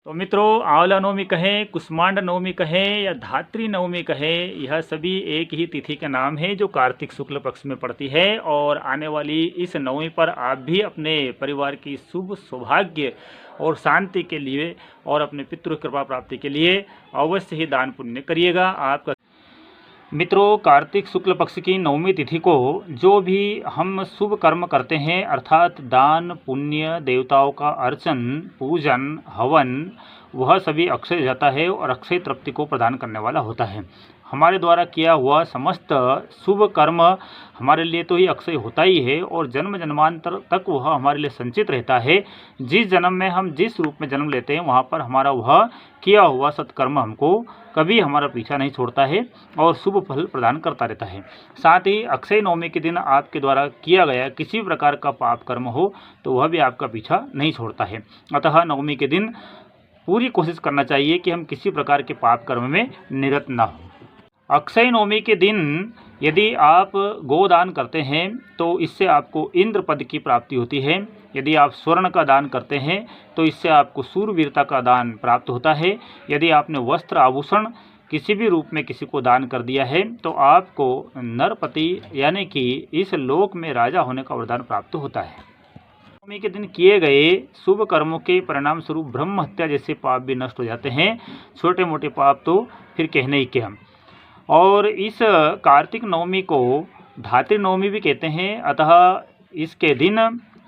तो मित्रों, आंवला नवमी कहें, कुष्मांड नवमी कहें या धात्री नवमी कहें, यह सभी एक ही तिथि का नाम है जो कार्तिक शुक्ल पक्ष में पड़ती है। और आने वाली इस नवमी पर आप भी अपने परिवार की शुभ सौभाग्य और शांति के लिए और अपने पितृ कृपा प्राप्ति के लिए अवश्य ही दान पुण्य करिएगा। आपका मित्रों, कार्तिक शुक्ल पक्ष की नवमी तिथि को जो भी हम शुभ कर्म करते हैं, अर्थात दान पुण्य, देवताओं का अर्चन, पूजन, हवन, वह सभी अक्षय जाता है और अक्षय तृप्ति को प्रदान करने वाला होता है। हमारे द्वारा किया हुआ समस्त शुभ कर्म हमारे लिए तो ही अक्षय होता ही है और जन्म जन्मांतर तक वह हमारे लिए संचित रहता है। जिस जन्म में हम जिस रूप में जन्म लेते हैं वहाँ पर हमारा वह किया हुआ सत्कर्म हमको कभी हमारा पीछा नहीं छोड़ता है और शुभ फल प्रदान करता रहता है। साथ ही अक्षय नवमी के दिन आपके द्वारा किया गया किसी प्रकार का पाप कर्म हो तो वह भी आपका पीछा नहीं छोड़ता है। अतः नवमी के दिन पूरी कोशिश करना चाहिए कि हम किसी प्रकार के पाप कर्म में निरत न हो। अक्षय नवमी के दिन यदि आप गोदान करते हैं तो इससे आपको इंद्र पद की प्राप्ति होती है। यदि आप स्वर्ण का दान करते हैं तो इससे आपको शूरवीरता का दान प्राप्त होता है। यदि आपने वस्त्र आभूषण किसी भी रूप में किसी को दान कर दिया है तो आपको नरपति यानी कि इस लोक में राजा होने का वरदान प्राप्त होता है। नवमी के दिन किए गए शुभ कर्मों के परिणाम स्वरूप ब्रह्म हत्या जैसे पाप भी नष्ट हो जाते हैं। छोटे मोटे पाप तो फिर कहने ही क्या। और इस कार्तिक नवमी को धात्री नवमी भी कहते हैं। अतः इसके दिन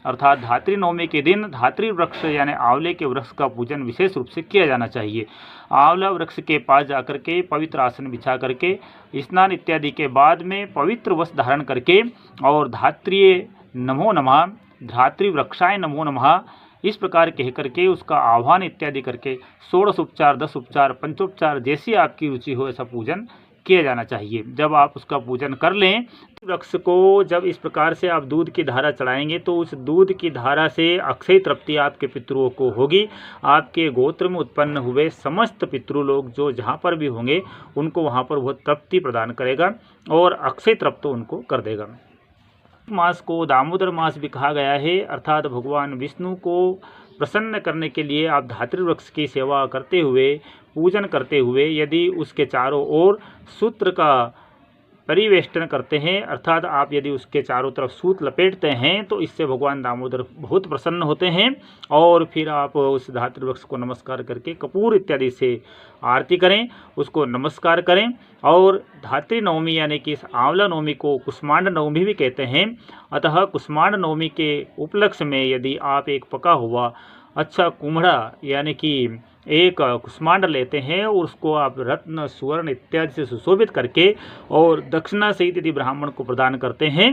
अर्थात धात्री नवमी के दिन धात्री वृक्ष यानी आंवले के वृक्ष का पूजन विशेष रूप से किया जाना चाहिए। आंवला वृक्ष के पास जाकर के पवित्र आसन बिछा करके स्नान इत्यादि के बाद में पवित्र वस्त्र धारण करके और धात्रिये नमो नमः, धात्री वृक्षाय नमो नमः इस प्रकार कह करके उसका आह्वान इत्यादि करके 16 उपचार, 10 उपचार, पंचोपचार जैसी आपकी रुचि हो ऐसा पूजन किया जाना चाहिए। जब आप उसका पूजन कर लें, वृक्ष को जब इस प्रकार से आप दूध की धारा चढ़ाएंगे तो उस दूध की धारा से अक्षय तृप्ति आपके पितरों को होगी। आपके गोत्र में उत्पन्न हुए समस्त पितृ लोग जो जहाँ पर भी होंगे उनको वहाँ पर वह तृप्ति प्रदान करेगा और अक्षय तृप्त उनको कर देगा। मास को दामोदर मास भी कहा गया है, अर्थात भगवान विष्णु को प्रसन्न करने के लिए आप धात्री वृक्ष की सेवा करते हुए, पूजन करते हुए यदि उसके चारों ओर सूत्र का परिवेष्टन करते हैं, अर्थात आप यदि उसके चारों तरफ सूत लपेटते हैं तो इससे भगवान दामोदर बहुत प्रसन्न होते हैं। और फिर आप उस धात्री वृक्ष को नमस्कार करके कपूर इत्यादि से आरती करें, उसको नमस्कार करें। और धात्री नवमी यानी कि इस आंवला नवमी को कुष्मांड नवमी भी कहते हैं। अतः कुष्मांड नवमी के उपलक्ष्य में यदि आप एक पका हुआ अच्छा कुम्हड़ा यानी कि एक कुष्मांड लेते हैं और उसको आप रत्न सुवर्ण इत्यादि से सुशोभित करके और दक्षिणा सहित यदि ब्राह्मण को प्रदान करते हैं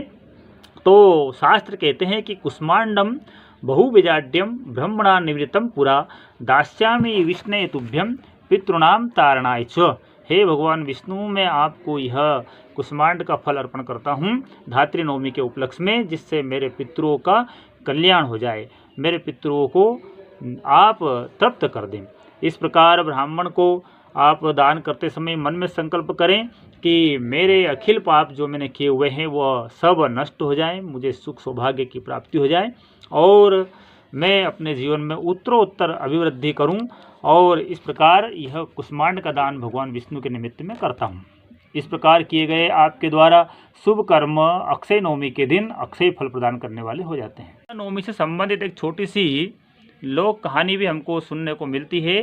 तो शास्त्र कहते हैं कि कुष्मांडम बहुबीजाड्यम ब्रह्मणा निवृत्तम पुरा दास्यामि विष्णे तुभ्यम पितॄणाम तारणाय च। हे भगवान विष्णु, मैं आपको यह कुष्मांड का फल अर्पण करता हूँ धात्री नवमी के उपलक्ष्य में, जिससे मेरे पितरों का कल्याण हो जाए, मेरे पितरों को आप तृप्त कर दें। इस प्रकार ब्राह्मण को आप दान करते समय मन में संकल्प करें कि मेरे अखिल पाप जो मैंने किए हुए हैं वह सब नष्ट हो जाएं, मुझे सुख सौभाग्य की प्राप्ति हो जाए और मैं अपने जीवन में उत्तरोत्तर अभिवृद्धि करूं। और इस प्रकार यह कुष्मांड का दान भगवान विष्णु के निमित्त में करता हूं। इस प्रकार किए गए आपके द्वारा शुभ कर्म अक्षय नवमी के दिन अक्षय फल प्रदान करने वाले हो जाते हैं। नवमी से संबंधित एक छोटी सी लोक कहानी भी हमको सुनने को मिलती है।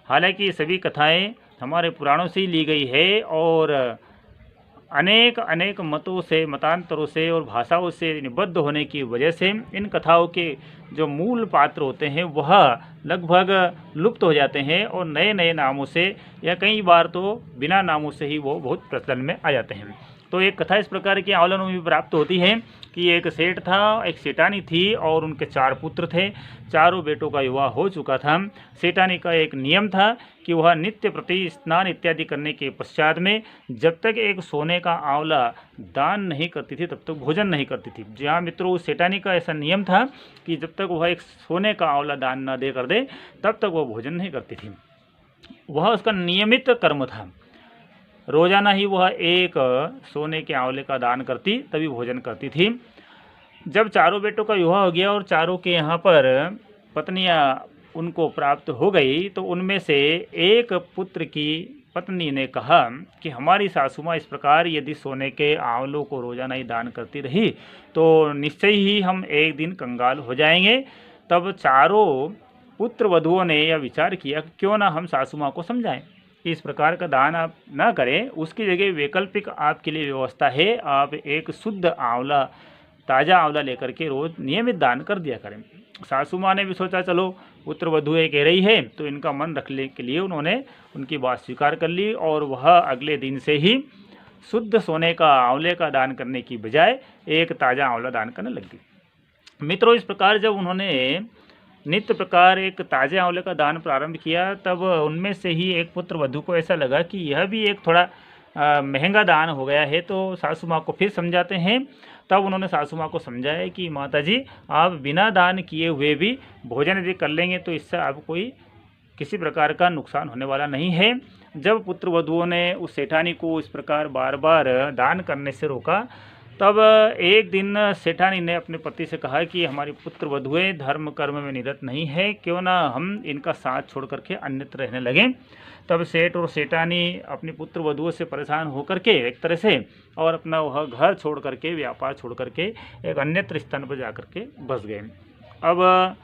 हालांकि सभी कथाएं हमारे पुराणों से ही ली गई है और अनेक मतों से, मतांतरों से और भाषाओं से निबद्ध होने की वजह से इन कथाओं के जो मूल पात्र होते हैं वह लगभग लुप्त हो जाते हैं और नए नए नामों से या कई बार तो बिना नामों से ही वो बहुत प्रचलन में आ जाते हैं। तो एक कथा इस प्रकार की आंवला नवमी में प्राप्त होती है कि एक सेठ था, एक सेठानी थी और उनके 4 पुत्र थे। चारों बेटों का विवाह हो चुका था। सेठानी का एक नियम था कि वह नित्य प्रति स्नान इत्यादि करने के पश्चात में जब तक एक सोने का आंवला दान नहीं करती थी तब तक भोजन नहीं करती थी। जी हाँ मित्रों, उस सेठानी का ऐसा नियम था कि जब तक वह एक सोने का आंवला दान न दे कर दे तब तक वह भोजन नहीं करती थी। वह उसका नियमित कर्म था। रोजाना ही वह एक सोने के आंवले का दान करती तभी भोजन करती थी। जब चारों बेटों का विवाह हो गया और चारों के यहाँ पर पत्नियाँ उनको प्राप्त हो गई तो उनमें से एक पुत्र की पत्नी ने कहा कि हमारी सासू माँ इस प्रकार यदि सोने के आंवलों को रोजाना ही दान करती रही तो निश्चय ही हम एक दिन कंगाल हो जाएंगे। तब चारों पुत्र वधुओं ने यह विचार किया कि क्यों ना हम सासू माँ को समझाएं, इस प्रकार का दान आप ना करें, उसकी जगह वैकल्पिक आपके लिए व्यवस्था है, आप एक शुद्ध आंवला, ताज़ा आंवला लेकर के रोज़ नियमित दान कर दिया करें। सासू माँ ने भी सोचा चलो पुत्र वधुएं कह रही है तो इनका मन रखने के लिए उन्होंने उनकी बात स्वीकार कर ली और वह अगले दिन से ही शुद्ध सोने का आंवले का दान करने की बजाय एक ताज़ा आंवला दान करने लगी। मित्रों, इस प्रकार जब उन्होंने नित्य प्रकार एक ताज़े आंवले का दान प्रारंभ किया तब उनमें से ही एक पुत्र वधु को ऐसा लगा कि यह भी एक थोड़ा महंगा दान हो गया है, तो सासू माँ को फिर समझाते हैं। तब उन्होंने सासू माँ को समझाया कि माता जी आप बिना दान किए हुए भी भोजन यदि कर लेंगे तो इससे आपको कोई किसी प्रकार का नुकसान होने वाला नहीं है। जब पुत्र वधुओं ने उस सेठानी को इस प्रकार बार बार दान करने से रोका तब एक दिन सेठानी ने अपने पति से कहा कि हमारी पुत्र वधुएं धर्म कर्म में निरत नहीं है, क्यों ना हम इनका साथ छोड़ करके अन्यत्र रहने लगें। तब सेठ और सेठानी अपनी पुत्र वधुओं से परेशान होकर के एक तरह से और अपना वह घर छोड़ करके, व्यापार छोड़ करके एक अन्यत्र स्थान पर जा कर के बस गए। अब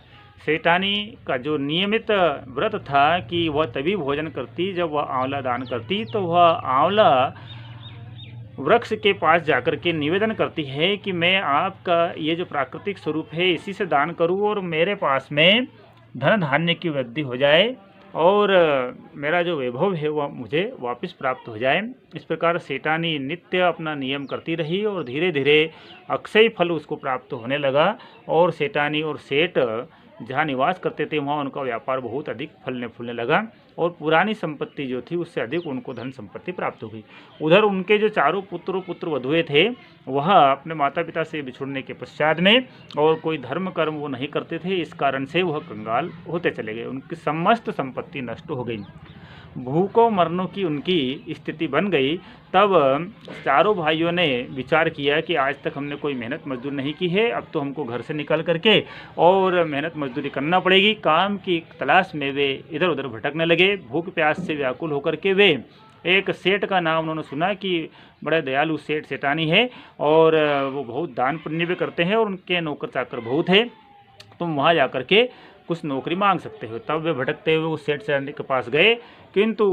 सेठानी का जो नियमित व्रत था कि वह तभी भोजन करती जब वह आंवला दान करती, तो वह आंवला वृक्ष के पास जाकर के निवेदन करती है कि मैं आपका ये जो प्राकृतिक स्वरूप है इसी से दान करूं और मेरे पास में धन धान्य की वृद्धि हो जाए और मेरा जो वैभव है वह मुझे वापस प्राप्त हो जाए। इस प्रकार सेठानी नित्य अपना नियम करती रही और धीरे धीरे अक्षय फल उसको प्राप्त होने लगा और सेठानी और सेठ जहाँ निवास करते थे वहाँ उनका व्यापार बहुत अधिक फलने फूलने लगा और पुरानी संपत्ति जो थी उससे अधिक उनको धन संपत्ति प्राप्त हो गई। उधर उनके जो चारों पुत्र वधुएं थे वह अपने माता पिता से बिछुड़ने के पश्चात में और कोई धर्म कर्म वो नहीं करते थे, इस कारण से वह कंगाल होते चले गए, उनकी समस्त संपत्ति नष्ट हो गई, भूखों मरनों की उनकी स्थिति बन गई। तब चारों भाइयों ने विचार किया कि आज तक हमने कोई मेहनत मजदूरी नहीं की है, अब तो हमको घर से निकल करके और मेहनत मजदूरी करना पड़ेगी। काम की तलाश में वे इधर उधर भटकने लगे। भूख प्यास से व्याकुल होकर के वे एक सेठ का नाम उन्होंने सुना कि बड़े दयालु सेठ सेठानी है और वो बहुत दान पुण्य भी करते हैं और उनके नौकर चाकर बहुत है, तुम वहाँ जा कर के कुछ नौकरी मांग सकते हो। तब वे भटकते हुए उस सेठ सेठानी के पास गए, किंतु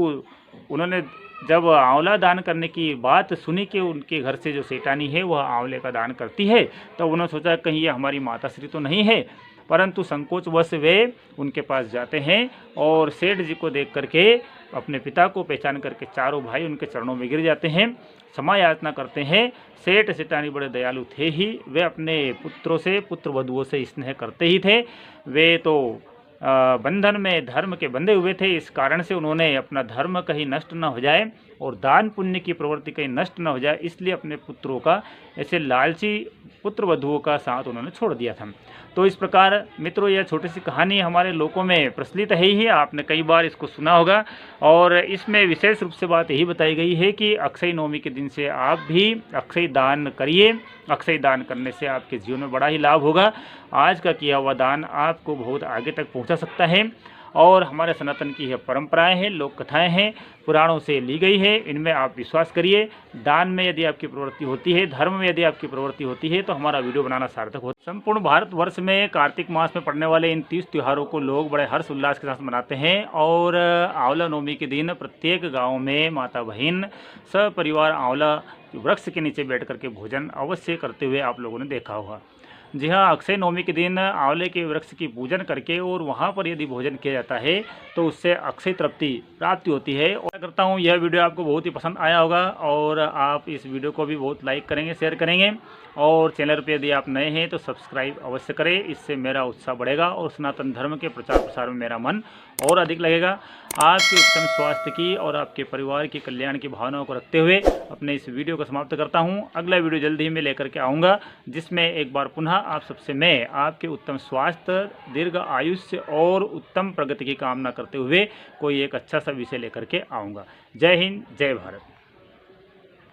उन्होंने जब आंवला दान करने की बात सुनी कि उनके घर से जो सेठानी है वह आंवले का दान करती है, तो उन्होंने सोचा कहीं ये हमारी माताश्री तो नहीं है, परंतु संकोचवश वे उनके पास जाते हैं और सेठ जी को देख करके अपने पिता को पहचान करके चारों भाई उनके चरणों में गिर जाते हैं, क्षमा याचना करते हैं। सेठ सेठानी बड़े दयालु थे ही, वे अपने पुत्रों से पुत्र वधुओं से स्नेह करते ही थे। वे तो बंधन में धर्म के बंधे हुए थे, इस कारण से उन्होंने अपना धर्म कहीं नष्ट न हो जाए और दान पुण्य की प्रवृत्ति कहीं नष्ट न हो जाए, इसलिए अपने पुत्रों का ऐसे लालची पुत्र वधुओं का साथ उन्होंने छोड़ दिया था। तो इस प्रकार मित्रों यह छोटी सी कहानी हमारे लोगों में प्रचलित है ही, आपने कई बार इसको सुना होगा और इसमें विशेष रूप से बात यही बताई गई है कि अक्षय नवमी के दिन से आप भी अक्षय दान करिए। अक्षय दान करने से आपके जीवन में बड़ा ही लाभ होगा। आज का किया हुआ दान आपको बहुत आगे तक पहुंचा सकता है और हमारे सनातन की यह परंपराएं हैं, लोक कथाएं हैं, पुराणों से ली गई है, इनमें आप विश्वास करिए। दान में यदि आपकी प्रवृत्ति होती है, धर्म में यदि आपकी प्रवृत्ति होती है तो हमारा वीडियो बनाना सार्थक होता है। संपूर्ण भारतवर्ष में कार्तिक मास में पड़ने वाले इन 30 त्योहारों को लोग बड़े हर्ष उल्लास के साथ मनाते हैं और आंवला नवमी के दिन प्रत्येक गाँव में माता बहन सपरिवार आंवला वृक्ष के नीचे बैठ करके भोजन अवश्य करते हुए आप लोगों ने देखा होगा। जी हाँ, अक्षय नवमी के दिन आंवले के वृक्ष की पूजन करके और वहाँ पर यदि भोजन किया जाता है तो उससे अक्षय तृप्ति प्राप्ति होती है। और करता हूँ यह वीडियो आपको बहुत ही पसंद आया होगा और आप इस वीडियो को भी बहुत लाइक करेंगे, शेयर करेंगे और चैनल पे यदि आप नए हैं तो सब्सक्राइब अवश्य करें, इससे मेरा उत्साह बढ़ेगा और सनातन धर्म के प्रचार प्रसार में मेरा मन और अधिक लगेगा। आपके उत्तम स्वास्थ्य की और आपके परिवार की कल्याण की भावनाओं को रखते हुए अपने इस वीडियो को समाप्त करता हूं। अगला वीडियो जल्दी ही मैं लेकर के आऊँगा, जिसमें एक बार पुनः आप सबसे मैं आपके उत्तम स्वास्थ्य, दीर्घ आयुष्य और उत्तम प्रगति की कामना करते हुए कोई एक अच्छा सा विषय लेकर के आऊँगा। जय हिंद, जय भारत।